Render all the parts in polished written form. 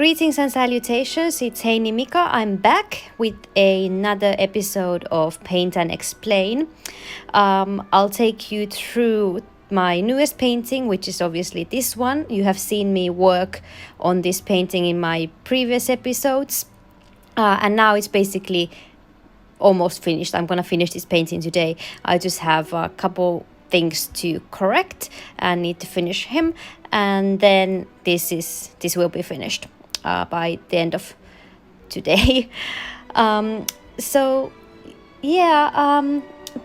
Greetings and salutations, it's Heini Mika. I'm back with another episode of Paint and Explain. I'll take you through my newest painting, which is obviously this one. You have seen me work on this painting in my previous episodes. And now it's basically almost finished. I'm gonna finish this painting today. I just have a couple things to correct and need to finish him, and then this will be finished by the end of today.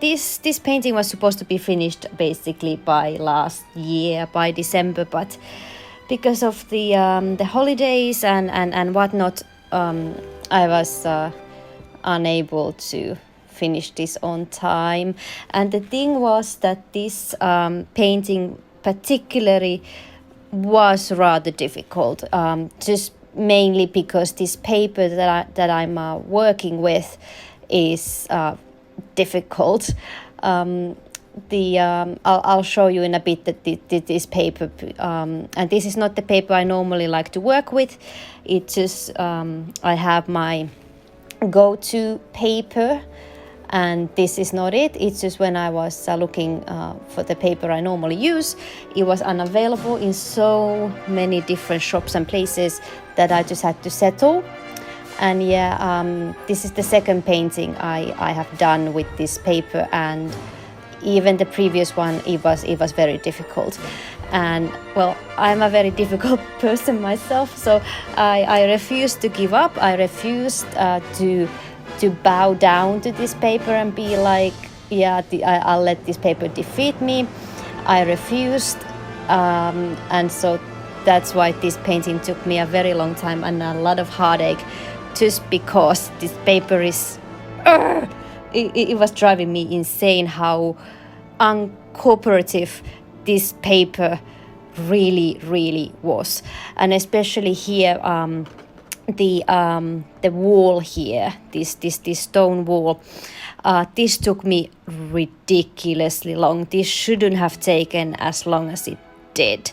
This painting was supposed to be finished basically by last year, by December, but because of the holidays and whatnot, I was unable to finish this on time. And the thing was that this painting particularly was rather difficult, just mainly because this paper that I'm working with is difficult. I'll show you in a bit that this paper, and this is not the paper I normally like to work with. It's just I have my go-to paper, and this is not it. It's just when I was looking for the paper I normally use, it was unavailable in so many different shops and places that I just had to settle. And this is the second painting I have done with this paper, and even the previous one, it was very difficult. And well, I'm a very difficult person myself, so I refused to give up. I refused to bow down to this paper and be like, I'll let this paper defeat me. I refused, and so that's why this painting took me a very long time and a lot of heartache, just because this paper is it was driving me insane how uncooperative this paper really was. And especially here, the wall here, this stone wall, this took me ridiculously long. This shouldn't have taken as long as it did,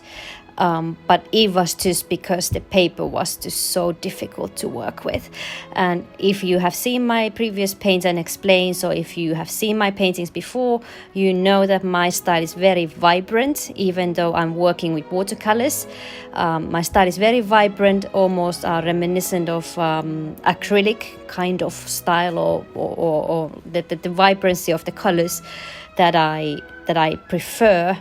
but it was just because the paper was just so difficult to work with. And if you have seen my previous Paint and Explain, so if you have seen my paintings before, you know that my style is very vibrant. Even though I'm working with watercolors, my style is very vibrant, almost reminiscent of acrylic kind of style, or the vibrancy of the colors that I prefer.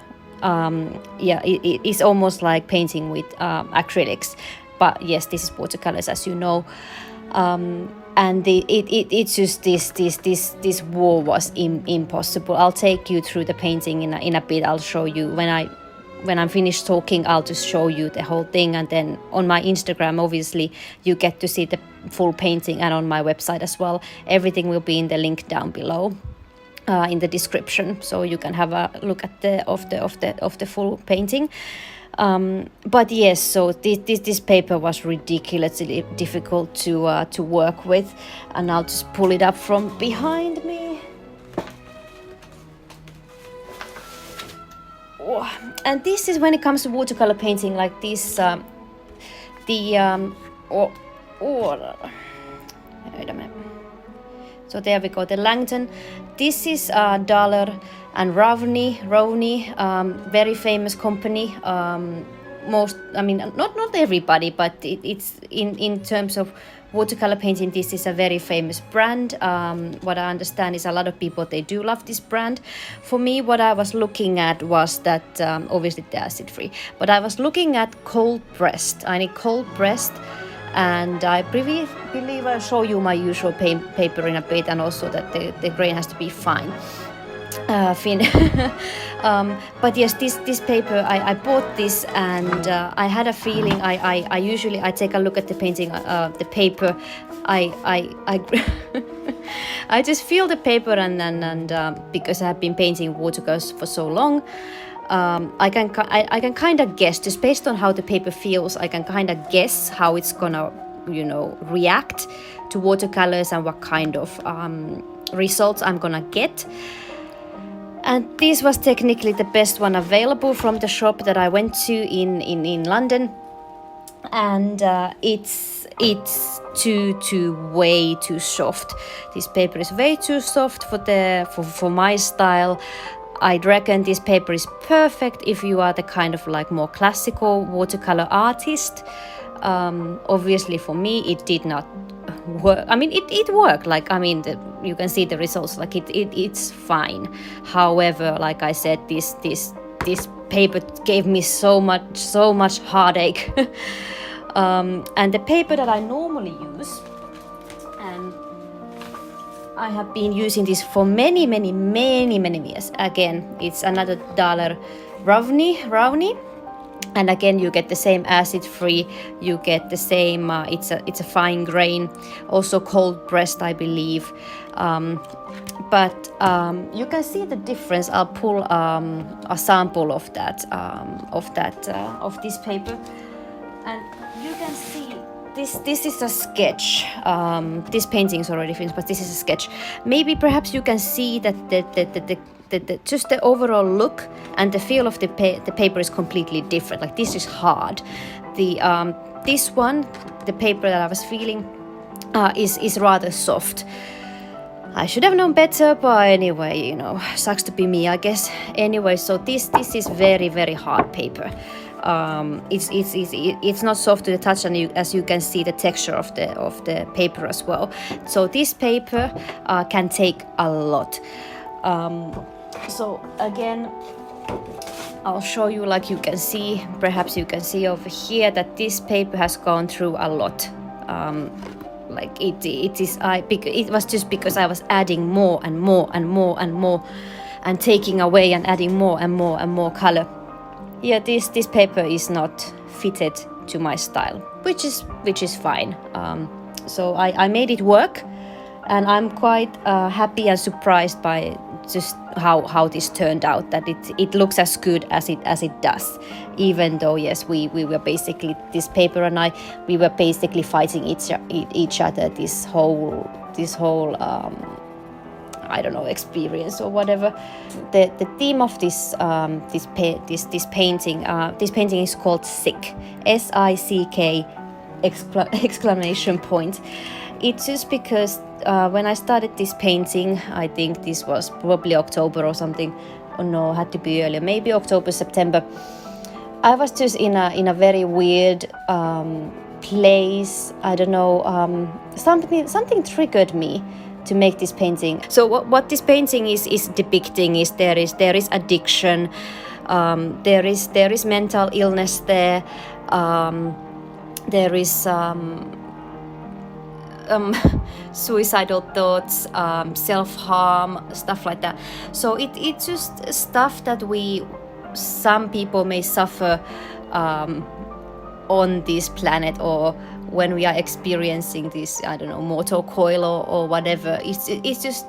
It's almost like painting with acrylics, but yes, this is watercolors, as you know. And it's just this wall was impossible. I'll take you through the painting in a bit. I'll show you when I'm finished talking. I'll just show you the whole thing, and then on my Instagram, obviously, you get to see the full painting, and on my website as well. Everything will be in the link down below. In the description, so you can have a look at the full painting. But yes, so this paper was ridiculously difficult to work with, and I'll just pull it up from behind me. Oh, and this is when it comes to watercolor painting, like this. Wait a minute. So there we go, the Langton. This is Daler and Rovney, very famous company. Not everybody, but it's in terms of watercolor painting, this is a very famous brand. What I understand is a lot of people, they do love this brand. For me, what I was looking at was that, obviously they're acid free, but I was looking at cold pressed. I need cold pressed. And I believe I'll show you my usual paper in a bit, and also that the grain has to be fine. Thin. But yes, this paper, I bought this, and I had a feeling. I usually take a look at the painting, the paper. I I just feel the paper, and because I have been painting watercolors for so long, I can kind of guess, just based on how the paper feels, I can kind of guess how it's gonna, react to watercolors and what kind of results I'm gonna get. And this was technically the best one available from the shop that I went to in London. and it's way too soft. This paper is way too soft for my style. I'd reckon this paper is perfect if you are the kind of like more classical watercolor artist. Obviously for me it did not work. I mean it worked, like, I mean you can see the results, like it's fine. However, like I said, this paper gave me so much heartache. And the paper that I normally use, and I have been using this for many years. Again, it's another dollar Rowney. And again, you get the same acid-free. You get the same. It's a fine grain, also cold pressed, I believe. But you can see the difference. I'll pull a sample of this paper, and you can see. This is a sketch. This painting is already finished, but this is a sketch. Maybe perhaps you can see that just the overall look and the feel of the paper is completely different. Like, this is hard. This one, the paper that I was feeling, is rather soft. I should have known better, but anyway, you know, sucks to be me, I guess. Anyway, so this is very hard paper. It's not soft to the touch, and as you can see the texture of the paper as well. So this paper can take a lot. So again, I'll show you, like you can see, perhaps you can see over here that this paper has gone through a lot. Like it was just because I was adding more and more and taking away and adding more and more color. Yeah, this paper is not fitted to my style, which is fine. So I made it work, and I'm quite happy and surprised by just how this turned out. That it looks as good as it does, even though yes, we were basically, this paper and we were basically fighting each other this whole I don't know, experience or whatever. The theme of this painting is called Sick, SICK exclamation point. It's just because when I started this painting, I think this was probably October or something. Oh no, had to be earlier, maybe October, September. I was just in a very weird place. I don't know, something triggered me to make this painting. So what this painting is depicting is there is addiction, there is mental illness there, there is suicidal thoughts, self-harm, stuff like that. So it's just stuff that some people may suffer on this planet, or when we are experiencing this, I don't know, mortal coil or whatever. It's just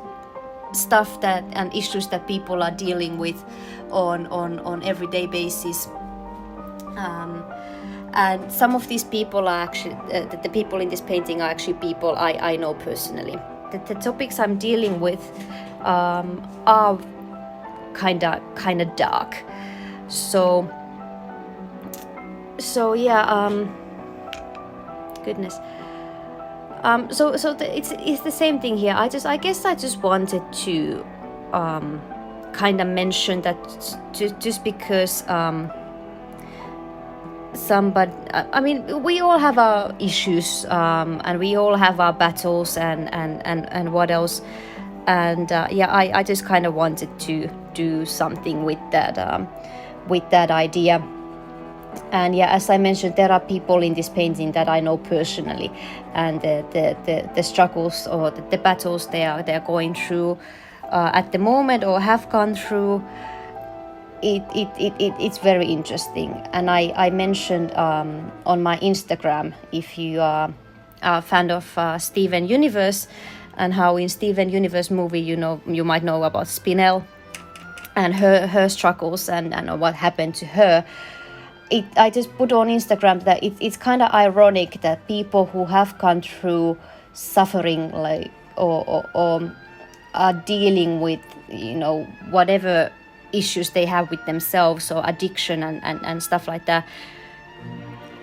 stuff that and issues that people are dealing with on everyday basis. And some of these people are actually the people in this painting are actually people I know personally. The topics I'm dealing with are kind of dark. So yeah, goodness. So it's the same thing here. I guess I just wanted to kind of mention that just because I mean, we all have our issues, and we all have our battles and what else. And yeah, I just kind of wanted to do something with that idea. And yeah, as I mentioned, there are people in this painting that I know personally, and the struggles or the battles they are going through at the moment or have gone through. It's very interesting. And I mentioned on my Instagram, if you are a fan of Steven Universe, and how in Steven Universe movie, you might know about Spinel and her struggles and what happened to her. I just put on Instagram that it's kind of ironic that people who have gone through suffering, like or are dealing with whatever issues they have with themselves or addiction and stuff like that,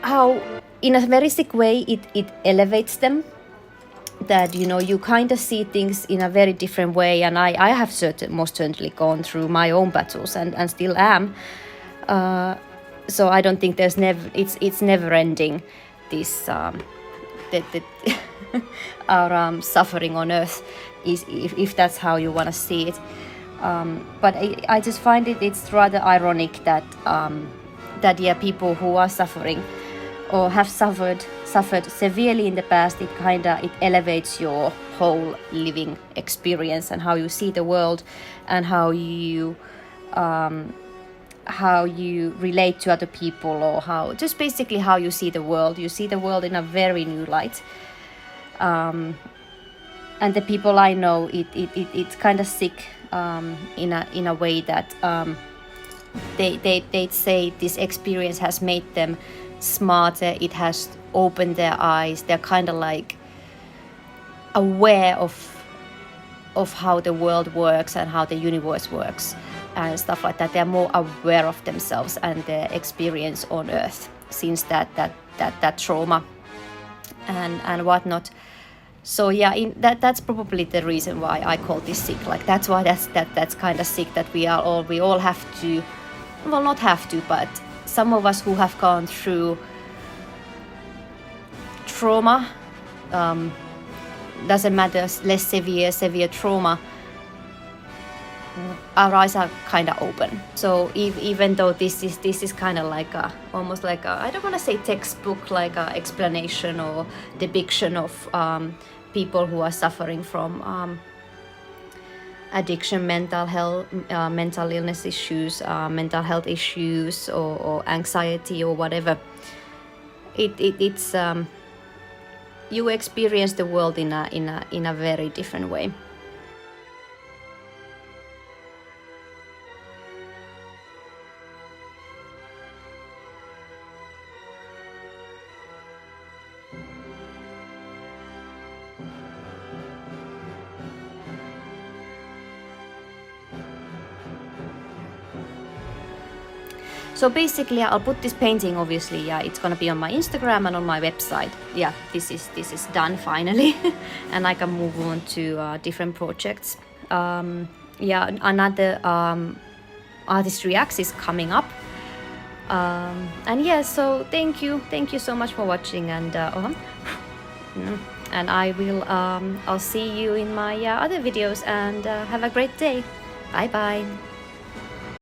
how in a very sick way, it elevates them, that you kind of see things in a very different way. And I have most certainly gone through my own battles and still am, so I don't think it's never ending, this our suffering on earth, is if that's how you want to see it. But I just find it's rather ironic that people who are suffering or have suffered severely in the past, it elevates your whole living experience and how you see the world, and how you relate to other people, or just basically how you see the world. You see the world in a very new light. And the people I know, it's kind of sick, in a way that they'd say this experience has made them smarter. It has opened their eyes. They're kind of like aware of how the world works and how the universe works and stuff like that. They're more aware of themselves and their experience on earth since that trauma and whatnot. So yeah, that's probably the reason why I call this sick. Like that's why that's kind of sick, that we all have to, well, not have to, but some of us who have gone through trauma, doesn't matter, less severe trauma, our eyes are kind of open. So even though this is kind of like almost like I don't want to say textbook, like a explanation or depiction of people who are suffering from addiction, mental health, mental illness issues, mental health issues, or anxiety or whatever. It's you experience the world in a very different way. So basically, I'll put this painting, obviously, yeah, it's gonna be on my Instagram and on my website. Yeah, this is done finally, and I can move on to different projects. Yeah, another Artist Reacts is coming up. And yeah, so thank you so much for watching, and I will I'll see you in my other videos, and have a great day. Bye bye.